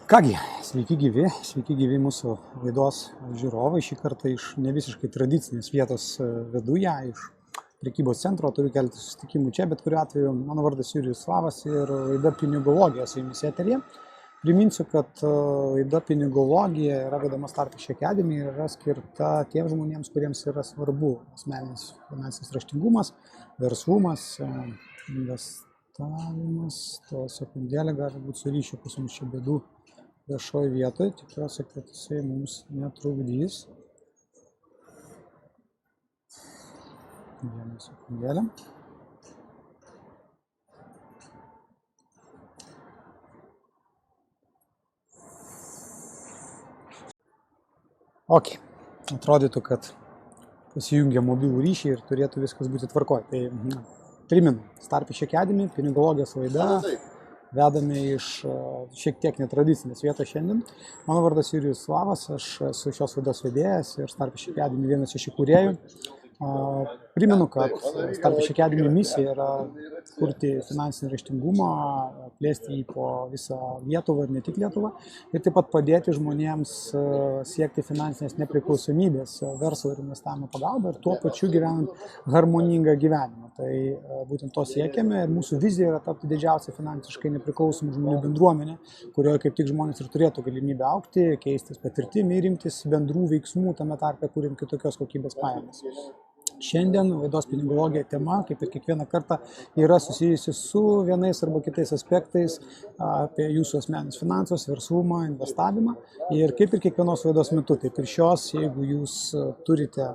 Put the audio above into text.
Kągi, sveiki gyvi mūsų laidos žiūrovai, šį kartą iš ne visiškai tradicinės vietos viduje, iš prekybos centro, turiu keletą susitikimų čia, bet kuriuo atveju mano vardas Jurijus Slavas ir laida Pinigologija su jumis eteryje. Priminsiu, kad laida Pinigologija yra vedama Starfish Academy ir yra skirta tiems žmonėms, kuriems yra svarbu asmeninis finansinis raštingumas, verslumas, investavimas. To sekundėlę gali būti su ryšiu, pas mus čia bėdų viešoje vietoje, tikiuosi, kad jisai mums netrukdys. Vieną sekundėlę. Ok, atrodytų, kad pasijungia mobilų ryšį ir turėtų viskas būti tvarkoj. Tai priminu, Starfish Academy, pinigologijos laida. Vedame iš šiek tiek netradicinės vietos šiandien. Mano vardas Jurijus Slavas, aš esu šios laidos vedėjas ir Starfish Academy vienas iš įkūrėjų. Primenu, kad Starfish Academy misija yra kurti finansinį raštingumą, plėsti jį po visą Lietuvą ir ne tik Lietuvą, ir taip pat padėti žmonėms siekti finansinės nepriklausomybės, verslo ir investavimo pagalbą ir tuo pačiu gyvenant harmoningą gyvenimą. Tai būtent to siekiame ir mūsų vizija yra tapti didžiausia finansiškai nepriklausomų žmonių bendruomenė, kurioje kaip tik žmonės ir turėtų galimybę augti, keistis patirtimi ir imtis bendrų veiksmų, tame tarpe kuriant kitokios kokybės pajamas. Šiandien laidos Pinigologija tema, kaip ir kiekvieną kartą, yra susijusi su vienais arba kitais aspektais apie jūsų asmeninius finansus, verslumą, investavimą. Ir kaip ir kiekvienos laidos metu, taip ir šios, jeigu jūs turite